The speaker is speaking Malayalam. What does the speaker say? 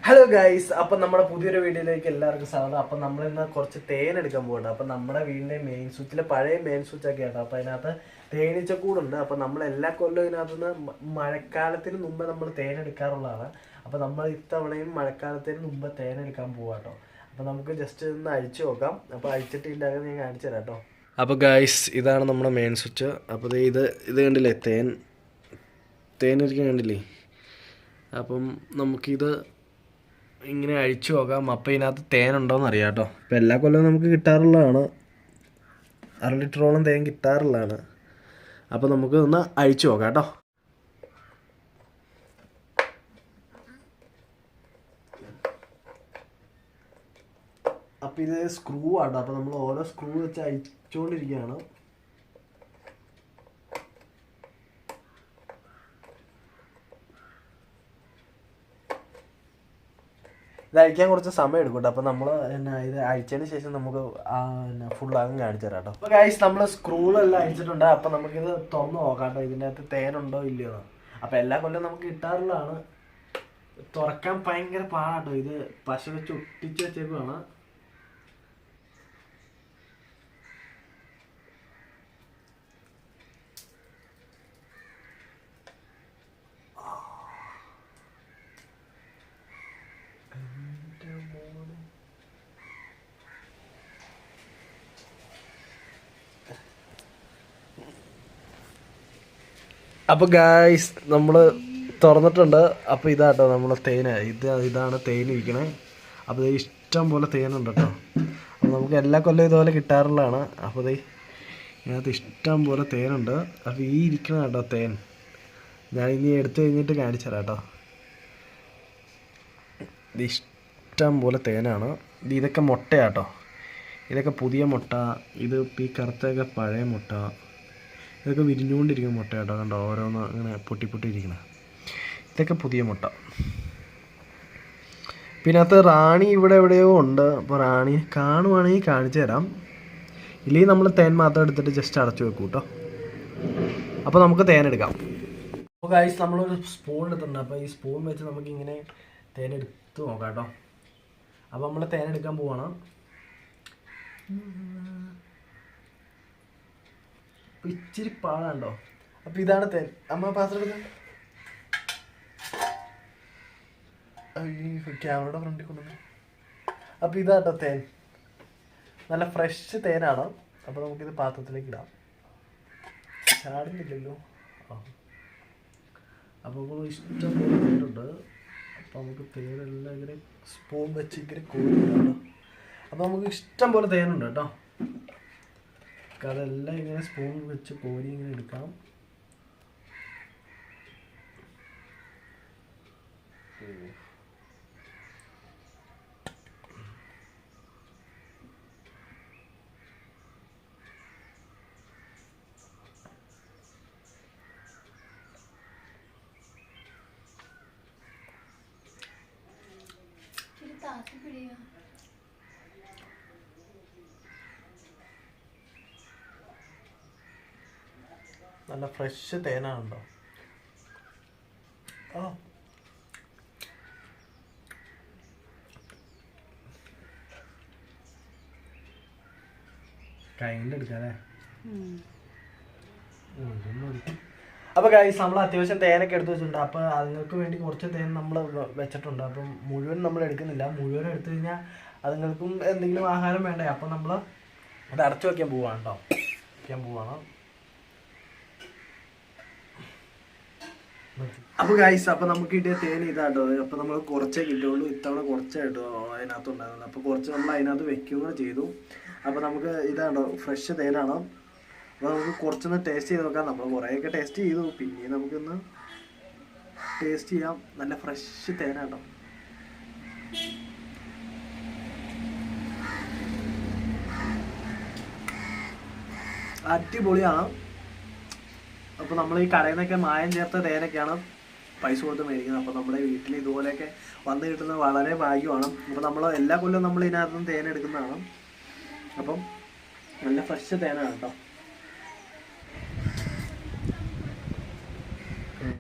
ഹലോ ഗൈസ്, അപ്പം നമ്മുടെ പുതിയൊരു വീഡിയോയിലേക്ക് എല്ലാവർക്കും സ്വാഗതം. അപ്പം നമ്മളിന്ന് കുറച്ച് തേൻ എടുക്കാൻ പോകട്ടെ. അപ്പം നമ്മുടെ വീടിൻ്റെ മെയിൻ സ്വിച്ചിൽ പഴയ മെയിൻ സ്വിച്ച് ഒക്കെ ആട്ടോ. അപ്പം അതിനകത്ത് തേനീച്ചക്കൂടുണ്ട്. അപ്പം നമ്മൾ എല്ലാ കൊല്ലവും ഇതിനകത്തുനിന്ന് മഴക്കാലത്തിന് മുമ്പ് നമ്മൾ തേൻ എടുക്കാറുള്ളതാണ്. അപ്പം നമ്മൾ ഇത്തവണയും മഴക്കാലത്തിന് മുമ്പ് തേൻ എടുക്കാൻ പോകാട്ടോ. അപ്പം നമുക്ക് ജസ്റ്റ് ഒന്ന് അഴിച്ചു നോക്കാം. അപ്പോൾ അഴിച്ചിട്ട് ഇതിൻ്റെ അകം ഞാൻ കാണിച്ചു തരാം കേട്ടോ. അപ്പോൾ ഗൈസ്, ഇതാണ് നമ്മുടെ മെയിൻ സ്വിച്ച്. അപ്പോൾ ഇത് കണ്ടില്ലേ, തേനിരിക്കാൻ കണ്ടില്ലേ. അപ്പം നമുക്കിത് ഇങ്ങനെ അഴിച്ചു നോക്കാം. അപ്പം ഇതിനകത്ത് തേനുണ്ടോയെന്ന് അറിയാം കേട്ടോ. ഇപ്പം എല്ലാ കൊല്ലവും നമുക്ക് കിട്ടാറുള്ളതാണ്, 1/2 ലിറ്ററോളം തേൻ കിട്ടാറുള്ളതാണ്. അപ്പം നമുക്ക് ഒന്ന് അഴിച്ചു നോക്കാം കേട്ടോ. അപ്പം ഇത് സ്ക്രൂ ആട്ടോ. അപ്പം നമ്മൾ ഓരോ സ്ക്രൂ വെച്ച് അഴിച്ചുകൊണ്ടിരിക്കുകയാണ്. ഇത് അഴിക്കാൻ കുറച്ച് സമയം എടുക്കും കേട്ടോ. അപ്പം നമ്മൾ ഇത് അഴിച്ചതിന് ശേഷം നമുക്ക് ഫുള്ളാകും കാണിച്ചു തരാം കേട്ടോ. അപ്പോൾ ഗൈസ്, നമ്മൾ സ്ക്രൂകളെല്ലാം അഴിച്ചിട്ടുണ്ട്. അപ്പം നമുക്കിത് തുറന്ന് നോക്കാം കേട്ടോ, ഇതിൻ്റെ അകത്ത് തേനുണ്ടോ ഇല്ലയോ. അപ്പം എല്ലാ കൊല്ലം നമുക്ക് കിട്ടാറുള്ളതാണ്. തുറക്കാൻ ഭയങ്കര പാടാട്ടോ. ഇത് പശ വെച്ച് ഒട്ടിച്ച് വെച്ചേക്കുവാണ്. അപ്പോൾ ഗായ്സ്, നമ്മൾ തുറന്നിട്ടുണ്ട്. അപ്പോൾ ഇതാട്ടോ നമ്മളെ തേന്. ഇതാണ് തേനിരിക്കണേ. അപ്പോൾ ഇത് ഇഷ്ടം പോലെ തേനുണ്ട് കേട്ടോ. അപ്പോൾ നമുക്ക് എല്ലാ കൊല്ലം ഇതുപോലെ കിട്ടാറുള്ളതാണ്. അപ്പോൾ ഇതിനകത്ത് ഇഷ്ടം പോലെ തേനുണ്ട്. അപ്പോൾ ഈ ഇരിക്കണം കേട്ടോ തേൻ. ഞാൻ ഇനി എടുത്തു കഴിഞ്ഞിട്ട് കാണിച്ചു തരാം കേട്ടോ. ഇത് ഇഷ്ടം പോലെ തേനാണ്. ഇതൊക്കെ മുട്ടയാട്ടോ. ഇതൊക്കെ പുതിയ മുട്ട. ഇത് ഈ കറുത്തൊക്കെ പഴയ മുട്ട. ഇതൊക്കെ വിരിഞ്ഞുകൊണ്ടിരിക്കുന്ന മുട്ട കേട്ടോ. കണ്ടോ, ഓരോന്ന് ഇങ്ങനെ പൊട്ടിപ്പൊട്ടിയിരിക്കണം. ഇതൊക്കെ പുതിയ മുട്ട. പിന്നെ അത് റാണി ഇവിടെ എവിടെയോ ഉണ്ട്. അപ്പോൾ റാണി കാണുവാണെങ്കിൽ കാണിച്ചു തരാം. ഇല്ലെങ്കിൽ നമ്മൾ തേൻ മാത്രം എടുത്തിട്ട് ജസ്റ്റ് അടച്ചു വെക്കും കേട്ടോ. അപ്പോൾ നമുക്ക് തേൻ എടുക്കാം. അപ്പോൾ ഗൈസ്, നമ്മളൊരു സ്പൂൺ എടുത്തിട്ടുണ്ട്. അപ്പോൾ ഈ സ്പൂൺ വെച്ച് നമുക്കിങ്ങനെ തേൻ എടുത്ത് നോക്കാം കേട്ടോ. അപ്പോൾ നമ്മൾ തേൻ എടുക്കാൻ പോവാണ്. ഇച്ചിരി പാടാണ്ടോ. അപ്പം ഇതാണ് തേൻ. അമ്മ പാത്രം എടുക്കാം. ക്യാമറയുടെ ഫ്രണ്ടിൽ കൊണ്ടുവന്നു. അപ്പം ഇതാട്ടോ തേൻ. നല്ല ഫ്രഷ് തേനാണ്. അപ്പോൾ നമുക്കിത് പാത്രത്തിലേക്ക് ഇടാം. ചാടുന്നില്ലല്ലോ. അപ്പോൾ ഇഷ്ടം പോലെ തേനുണ്ട്. അപ്പോൾ നമുക്ക് തേനെല്ലാം ഇങ്ങനെ സ്പൂൺ വെച്ച് ഇങ്ങനെ കോരിയിടാം. അപ്പോൾ നമുക്ക് ഇഷ്ടം പോലെ തേനുണ്ട് കേട്ടോ. അതെല്ലാം ഇങ്ങനെ സ്പൂൺ വെച്ച് കോരി ഇങ്ങനെ എടുക്കാം. നല്ല ഫ്രഷ് തേനാണുണ്ടോ. കയ്യിലെടുക്കാല്ലേ. അപ്പോൾ ഗൈസ്, നമ്മൾ അത്യാവശ്യം തേനൊക്കെ എടുത്ത് വെച്ചിട്ടുണ്ട്. അപ്പോൾ അതുങ്ങൾക്ക് വേണ്ടി കുറച്ച് തേൻ നമ്മൾ വെച്ചിട്ടുണ്ട്. അപ്പം മുഴുവൻ നമ്മൾ എടുക്കുന്നില്ല. മുഴുവൻ എടുത്തു കഴിഞ്ഞാൽ അതുങ്ങൾക്കും എന്തെങ്കിലും ആഹാരം വേണ്ടേ. അപ്പം നമ്മൾ അത് അടച്ചു വയ്ക്കാൻ പോവാണ് കേട്ടോ. അപ്പോൾ ഗൈസ്, അപ്പോൾ നമുക്ക് കിട്ടിയ തേൻ ഇതാട്ടോ. അപ്പോൾ നമ്മൾ കുറച്ചേ കിട്ടുള്ളൂ. ഇത്തവണ കുറച്ചേ കേട്ടോ അതിനകത്ത് ഉണ്ടായിരുന്നത്. അപ്പോൾ കുറച്ച് നമ്മൾ അതിനകത്ത് വെക്കുകയും ചെയ്തു. അപ്പോൾ നമുക്ക് ഇതാണോ ഫ്രഷ് തേനാണോ. അപ്പോൾ നമുക്ക് കുറച്ചൊന്ന് ടേസ്റ്റ് ചെയ്ത് നോക്കാം. നമ്മൾ കുറേയൊക്കെ ടേസ്റ്റ് ചെയ്തു. പിന്നെ നമുക്കൊന്ന് ടേസ്റ്റ് ചെയ്യാം. നല്ല ഫ്രഷ് തേനാട്ടോ. അടിപൊളിയാണ്. അപ്പോൾ നമ്മൾ ഈ കടയിൽ നിന്നൊക്കെ മായം ചേർത്ത തേനൊക്കെയാണ് പൈസ കൊടുത്ത് മേടിക്കുന്നത്. അപ്പോൾ നമ്മുടെ വീട്ടിൽ ഇതുപോലെയൊക്കെ വന്ന് കിട്ടുന്നത് വളരെ ഭാഗ്യമാണ്. അപ്പോൾ നമ്മൾ എല്ലാ കൊല്ലവും നമ്മൾ ഇതിനകത്തുനിന്ന് തേൻ എടുക്കുന്നതാണ്. അപ്പം നല്ല ഫ്രഷ് തേനാണ് കേട്ടോ.